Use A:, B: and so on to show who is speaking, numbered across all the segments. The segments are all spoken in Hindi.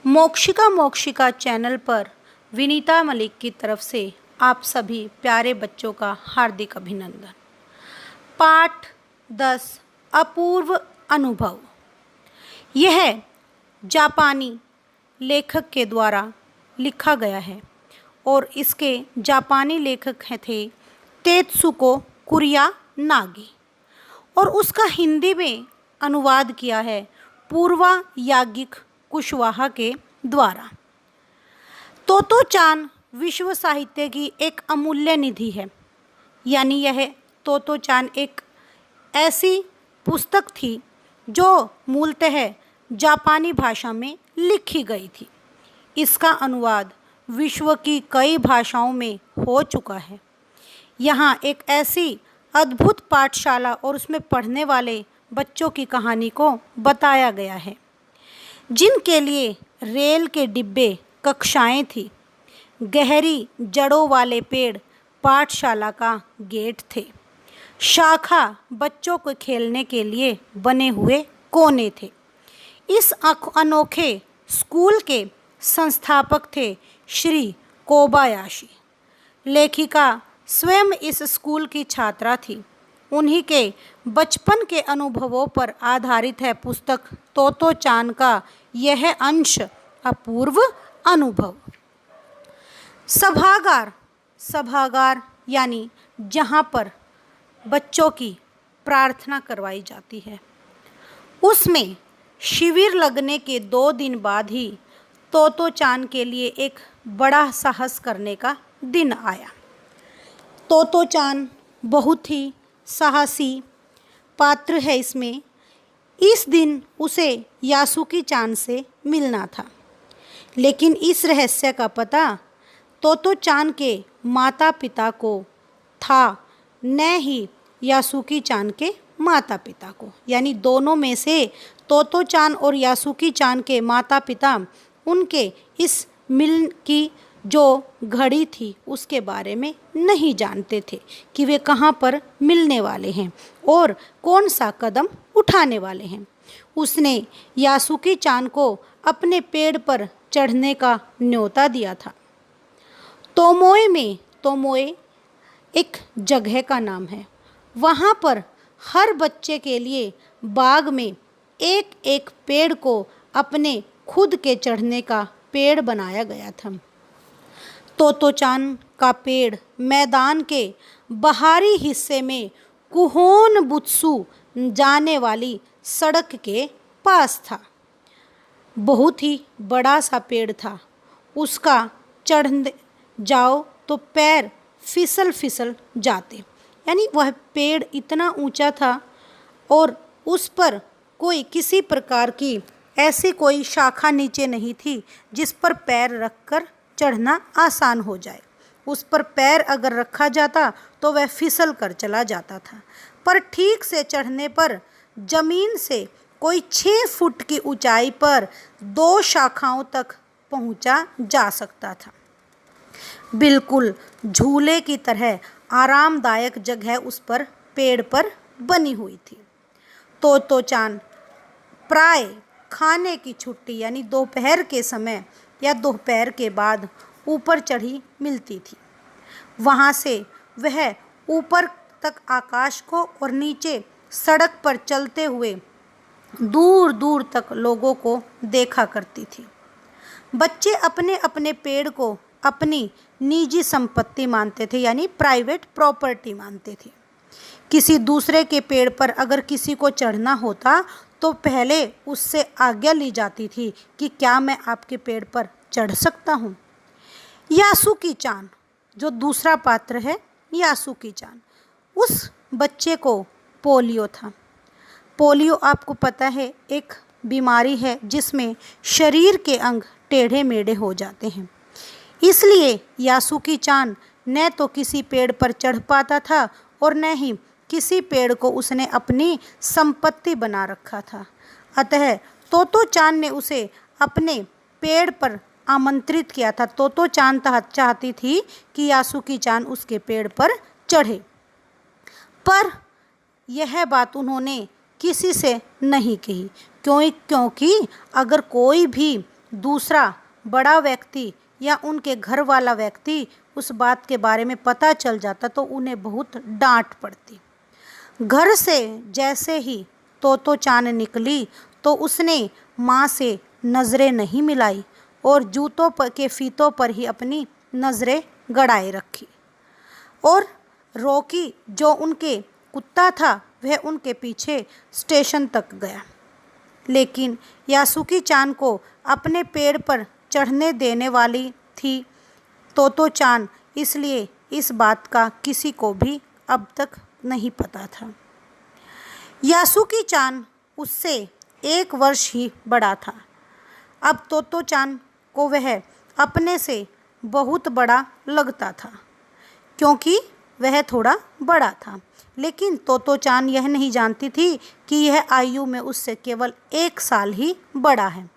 A: मोक्षिका मोक्षिका चैनल पर विनीता मलिक की तरफ से आप सभी प्यारे बच्चों का हार्दिक अभिनंदन। पाठ 10 अपूर्व अनुभव। यह जापानी लेखक के द्वारा लिखा गया है और इसके जापानी लेखक थे तेत्सुको कुरियानागी और उसका हिंदी में अनुवाद किया है पूर्वा याज्ञिक कुशवाहा के द्वारा। तोतो-चान विश्व साहित्य की एक अमूल्य निधि है। यानी यह तोतो-चान एक ऐसी पुस्तक थी जो मूलतः जापानी भाषा में लिखी गई थी। इसका अनुवाद विश्व की कई भाषाओं में हो चुका है। यहाँ एक ऐसी अद्भुत पाठशाला और उसमें पढ़ने वाले बच्चों की कहानी को बताया गया है, जिनके लिए रेल के डिब्बे कक्षाएं थी। गहरी जड़ों वाले पेड़ पाठशाला का गेट थे। शाखा बच्चों को खेलने के लिए बने हुए कोने थे। इस अनोखे स्कूल के संस्थापक थे श्री कोबायाशी। लेखिका स्वयं इस स्कूल की छात्रा थी। उन्हीं के बचपन के अनुभवों पर आधारित है पुस्तक तोतो-चान का यह अंश अपूर्व अनुभव। सभागार, सभागार यानी जहाँ पर बच्चों की प्रार्थना करवाई जाती है, उसमें शिविर लगने के 2 दिन बाद ही तोतो-चान के लिए एक बड़ा साहस करने का दिन आया। तोतो-चान बहुत ही साहसी पात्र है। इसमें इस दिन उसे यासुकी-चान से मिलना था, लेकिन इस रहस्य का पता तोतो-चान के माता पिता को था, न ही यासुकी-चान के माता पिता को। यानी दोनों में से तोतो-चान और यासुकी-चान के माता पिता उनके इस मिलन की जो घड़ी थी उसके बारे में नहीं जानते थे कि वे कहाँ पर मिलने वाले हैं और कौन सा कदम उठाने वाले हैं। उसने यासुकी-चान को अपने पेड़ पर चढ़ने का न्योता दिया था। तोमोए में, तोमोए एक जगह का नाम है, वहाँ पर हर बच्चे के लिए बाग में एक एक पेड़ को अपने खुद के चढ़ने का पेड़ बनाया गया था। तोतो-चान का पेड़ मैदान के बाहरी हिस्से में कुहोन बुत्सु जाने वाली सड़क के पास था। बहुत ही बड़ा सा पेड़ था। उसका चढ़ने जाओ तो पैर फिसल फिसल जाते। यानी वह पेड़ इतना ऊंचा था और उस पर कोई किसी प्रकार की ऐसी कोई शाखा नीचे नहीं थी जिस पर पैर रखकर चढ़ना आसान हो जाए। उस पर पैर अगर रखा जाता तो वह फिसल कर चला जाता था। पर ठीक से चढ़ने पर जमीन से कोई 6 फुट की ऊंचाई पर 2 शाखाओं तक पहुंचा जा सकता था। बिल्कुल झूले की तरह आरामदायक जगह उस पर पेड़ पर बनी हुई थी। तोतो-चान प्राय खाने की छुट्टी यानी दोपहर के समय या दोपहर के बाद ऊपर चढ़ी मिलती थी। वहाँ से वह ऊपर तक आकाश को और नीचे सड़क पर चलते हुए दूर दूर तक लोगों को देखा करती थी। बच्चे अपने अपने पेड़ को अपनी निजी संपत्ति मानते थे, यानी प्राइवेट प्रॉपर्टी मानते थे। किसी दूसरे के पेड़ पर अगर किसी को चढ़ना होता तो पहले उससे आज्ञा ली जाती थी कि क्या मैं आपके पेड़ पर चढ़ सकता हूँ। यासुकी-चान जो दूसरा पात्र है, यासुकी-चान, उस बच्चे को पोलियो था। पोलियो आपको पता है एक बीमारी है जिसमें शरीर के अंग टेढ़े मेढ़े हो जाते हैं। इसलिए यासुकी-चान न तो किसी पेड़ पर चढ़ पाता था और न ही किसी पेड़ को उसने अपनी संपत्ति बना रखा था। अतः तोतो-चान ने उसे अपने पेड़ पर आमंत्रित किया था। तोतो-चान चाहती थी कि यासुकी-चान उसके पेड़ पर चढ़े, पर यह बात उन्होंने किसी से नहीं कही। क्योंकि अगर कोई भी दूसरा बड़ा व्यक्ति या उनके घर वाला व्यक्ति उस बात के बारे में पता चल जाता तो उन्हें बहुत डांट पड़ती। घर से जैसे ही तोतो चान निकली तो उसने माँ से नज़रें नहीं मिलाई और जूतों के फीतों पर ही अपनी नज़रें गड़ाए रखी। और रॉकी जो उनके कुत्ता था वह उनके पीछे स्टेशन तक गया, लेकिन यासुकी चान को अपने पेड़ पर चढ़ने देने वाली थी तोतो चान, इसलिए इस बात का किसी को भी अब तक नहीं पता था। यासुकी चान उससे 1 वर्ष ही बड़ा था। अब तोतो चान को वह अपने से बहुत बड़ा लगता था क्योंकि वह थोड़ा बड़ा था, लेकिन तोतो चान यह नहीं जानती थी कि यह आयु में उससे केवल 1 साल ही बड़ा है।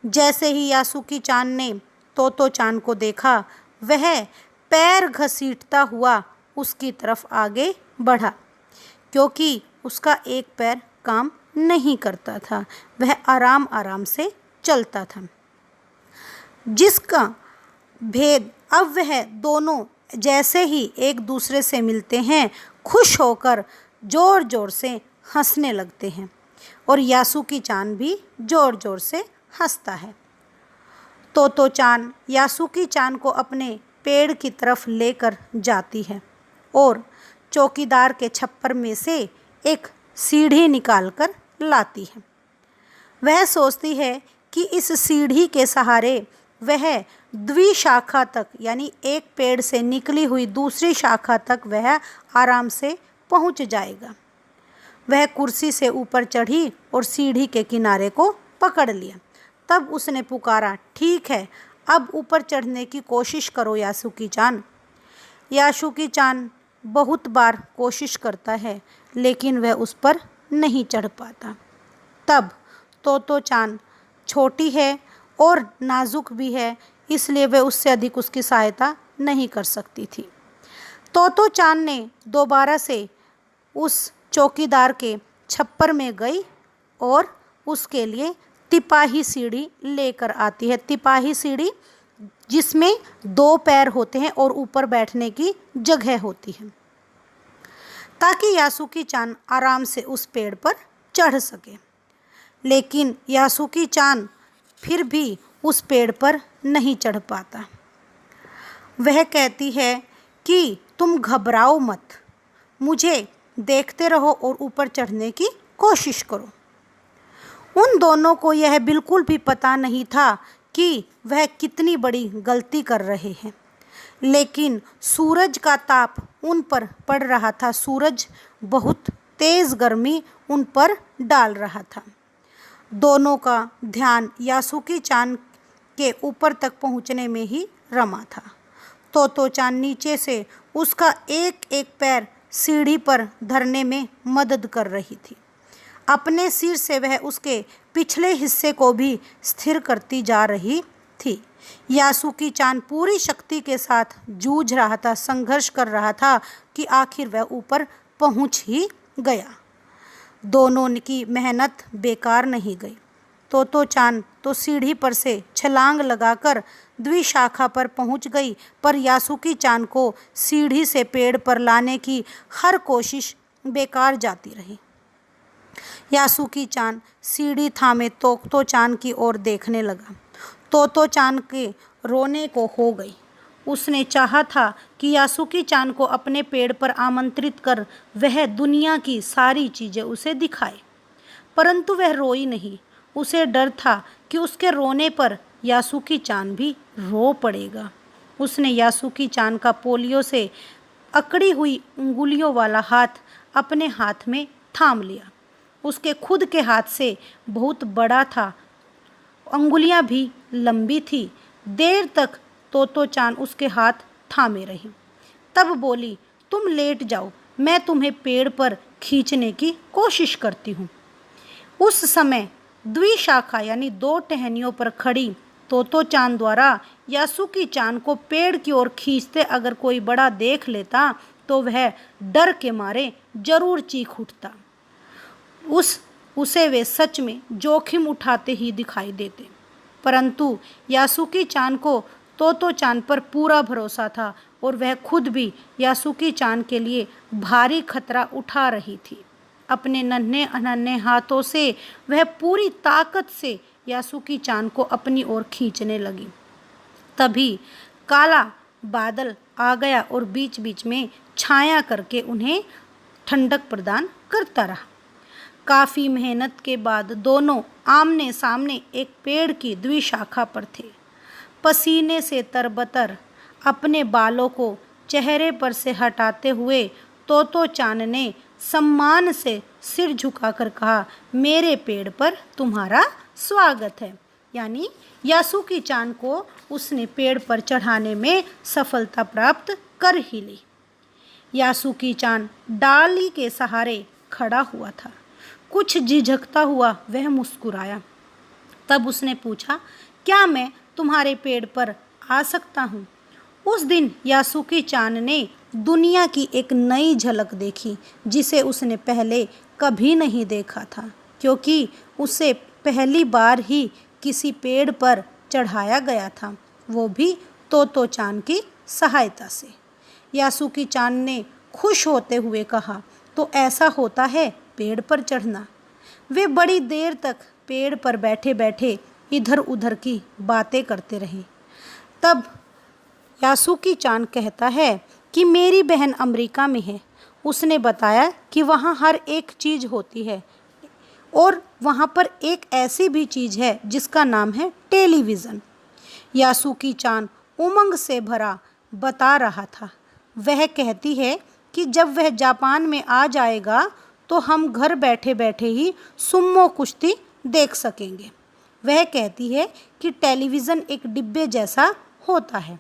A: जैसे ही यासुकी चान ने तोतो चान को देखा वह पैर घसीटता हुआ उसकी तरफ आगे बढ़ा, क्योंकि उसका एक पैर काम नहीं करता था, वह आराम आराम से चलता था। जिसका भेद अब वह दोनों जैसे ही एक दूसरे से मिलते हैं खुश होकर ज़ोर ज़ोर से हंसने लगते हैं और यासुकी चान भी ज़ोर ज़ोर से हंसता है। तोतो चान यासुकी चान को अपने पेड़ की तरफ लेकर जाती है और चौकीदार के छप्पर में से एक सीढ़ी निकालकर लाती है। वह सोचती है कि इस सीढ़ी के सहारे वह द्विशाखा तक यानी एक पेड़ से निकली हुई दूसरी शाखा तक वह आराम से पहुंच जाएगा। वह कुर्सी से ऊपर चढ़ी और सीढ़ी के किनारे को पकड़ लिया। तब उसने पुकारा, ठीक है, अब ऊपर चढ़ने की कोशिश करो यासुकी चान। यासुकी चान बहुत बार कोशिश करता है लेकिन वह उस पर नहीं चढ़ पाता। तब तोतो चान छोटी है और नाजुक भी है, इसलिए वह उससे अधिक उसकी सहायता नहीं कर सकती थी। तोतो चान ने दोबारा से उस चौकीदार के छप्पर में गई और उसके लिए तिपाही सीढ़ी लेकर आती है। तिपाही सीढ़ी जिसमें 2 पैर होते हैं और ऊपर बैठने की जगह होती है, ताकि यासुकी चान आराम से उस पेड़ पर चढ़ सके। लेकिन यासुकी चान फिर भी उस पेड़ पर नहीं चढ़ पाता। वह कहती है कि तुम घबराओ मत, मुझे देखते रहो और ऊपर चढ़ने की कोशिश करो। उन दोनों को यह बिल्कुल भी पता नहीं था कि वह कितनी बड़ी गलती कर रहे हैं, लेकिन सूरज का ताप उन पर पड़ रहा था। सूरज बहुत तेज़ गर्मी उन पर डाल रहा था। दोनों का ध्यान यासुकी चान के ऊपर तक पहुंचने में ही रमा था। तोतो चान नीचे से उसका एक एक पैर सीढ़ी पर धरने में मदद कर रही थी। अपने सिर से वह उसके पिछले हिस्से को भी स्थिर करती जा रही थी। यासुकी चान पूरी शक्ति के साथ जूझ रहा था, संघर्ष कर रहा था कि आखिर वह ऊपर पहुंच ही गया। दोनों की मेहनत बेकार नहीं गई। तोतो चान तो सीढ़ी पर से छलांग लगाकर द्विशाखा पर पहुंच गई, पर यासुकी चान को सीढ़ी से पेड़ पर लाने की हर कोशिश बेकार जाती रही। यासुकी चान सीढ़ी थामे तोतो चान की ओर देखने लगा। तोतो चान के रोने को हो गई। उसने चाहा था कि यासुकी चान को अपने पेड़ पर आमंत्रित कर वह दुनिया की सारी चीज़ें उसे दिखाए, परंतु वह रोई नहीं। उसे डर था कि उसके रोने पर यासुकी चान भी रो पड़ेगा। उसने यासुकी चान का पोलियो से अकड़ी हुई उंगलियों वाला हाथ अपने हाथ में थाम लिया। उसके खुद के हाथ से बहुत बड़ा था, अंगुलियां भी लंबी थी। देर तक तोतो चान उसके हाथ थामे रही, तब बोली, तुम लेट जाओ, मैं तुम्हें पेड़ पर खींचने की कोशिश करती हूँ। उस समय द्विशाखा यानी 2 टहनियों पर खड़ी तोतो चान द्वारा यासुकी चान को पेड़ की ओर खींचते अगर कोई बड़ा देख लेता तो वह डर के मारे जरूर चीख उठता। उसे वे सच में जोखिम उठाते ही दिखाई देते। परंतु यासुकी चान को तोतो चान पर पूरा भरोसा था और वह खुद भी यासुकी चान के लिए भारी खतरा उठा रही थी। अपने नन्हे अनन्हे हाथों से वह पूरी ताकत से यासुकी चान को अपनी ओर खींचने लगी। तभी काला बादल आ गया और बीच बीच में छाया करके उन्हें ठंडक प्रदान करता रहा। काफ़ी मेहनत के बाद दोनों आमने सामने एक पेड़ की द्विशाखा पर थे। पसीने से तरबतर अपने बालों को चेहरे पर से हटाते हुए तोतो चान ने सम्मान से सिर झुकाकर कहा, मेरे पेड़ पर तुम्हारा स्वागत है। यानी यासुकी चान को उसने पेड़ पर चढ़ाने में सफलता प्राप्त कर ही ली। यासुकी चान डाली के सहारे खड़ा हुआ था। कुछ झिझकता हुआ वह मुस्कुराया। तब उसने पूछा, क्या मैं तुम्हारे पेड़ पर आ सकता हूँ? उस दिन यासुकी चान ने दुनिया की एक नई झलक देखी जिसे उसने पहले कभी नहीं देखा था, क्योंकि उसे पहली बार ही किसी पेड़ पर चढ़ाया गया था, वो भी तोतो चान की सहायता से। यासुकी चान ने खुश होते हुए कहा, तो ऐसा होता है पेड़ पर चढ़ना। वे बड़ी देर तक पेड़ पर बैठे बैठे इधर उधर की बातें करते रहे। तब यासुकी चान कहता है कि मेरी बहन अमेरिका में है। उसने बताया कि वहाँ हर एक चीज़ होती है और वहाँ पर एक ऐसी भी चीज़ है जिसका नाम है टेलीविज़न। यासुकी चान उमंग से भरा बता रहा था। वह कहती है कि जब वह जापान में आ जाएगा तो हम घर बैठे बैठे ही सुमो कुश्ती देख सकेंगे। वह कहती है कि टेलीविज़न एक डिब्बे जैसा होता है।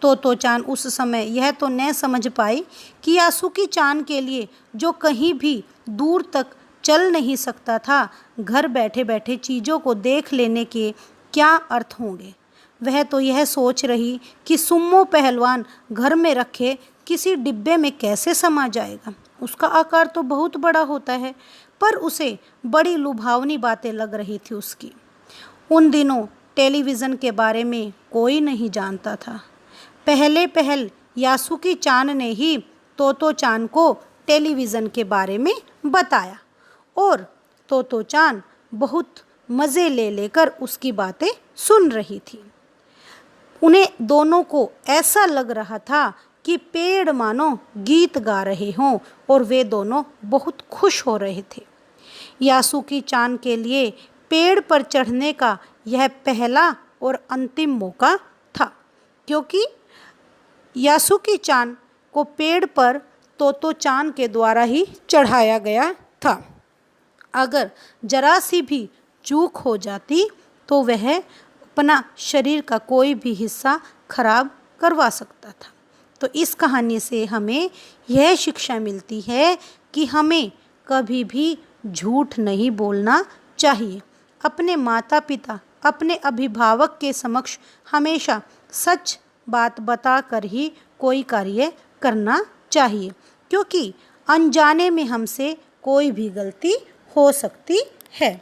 A: तोतो चान उस समय यह तो न समझ पाई कि यासुकी चान के लिए जो कहीं भी दूर तक चल नहीं सकता था, घर बैठे बैठे चीज़ों को देख लेने के क्या अर्थ होंगे। वह तो यह सोच रही कि सुमो पहलवान घर में रखे किसी डिब्बे में कैसे समा जाएगा। उसका आकार तो बहुत बड़ा होता है, पर उसे बड़ी लुभावनी बातें लग रही थी उसकी। उन दिनों टेलीविज़न के बारे में कोई नहीं जानता था। पहल यासुकी चान ने ही तोतो चान को टेलीविज़न के बारे में बताया और तोतो चान बहुत मज़े ले लेकर उसकी बातें सुन रही थी। उन्हें दोनों को ऐसा लग रहा था कि पेड़ मानो गीत गा रहे हों और वे दोनों बहुत खुश हो रहे थे। यासुकी चान के लिए पेड़ पर चढ़ने का यह पहला और अंतिम मौका था, क्योंकि यासुकी चान को पेड़ पर तोतो चान के द्वारा ही चढ़ाया गया था। अगर जरा सी भी चूक हो जाती तो वह अपना शरीर का कोई भी हिस्सा खराब करवा सकता था। तो इस कहानी से हमें यह शिक्षा मिलती है कि हमें कभी भी झूठ नहीं बोलना चाहिए। अपने माता पिता, अपने अभिभावक के समक्ष हमेशा सच बात बताकर ही कोई कार्य करना चाहिए, क्योंकि अनजाने में हमसे कोई भी गलती हो सकती है।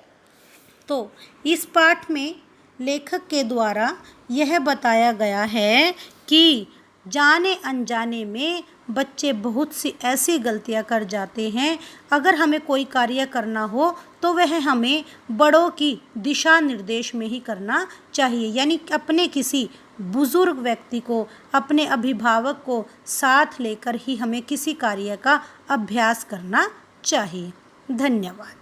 A: तो इस पाठ में लेखक के द्वारा यह बताया गया है कि जाने अनजाने में बच्चे बहुत सी ऐसी गलतियां कर जाते हैं। अगर हमें कोई कार्य करना हो तो वह हमें बड़ों की दिशा निर्देश में ही करना चाहिए, यानी अपने किसी बुजुर्ग व्यक्ति को, अपने अभिभावक को साथ लेकर ही हमें किसी कार्य का अभ्यास करना चाहिए। धन्यवाद।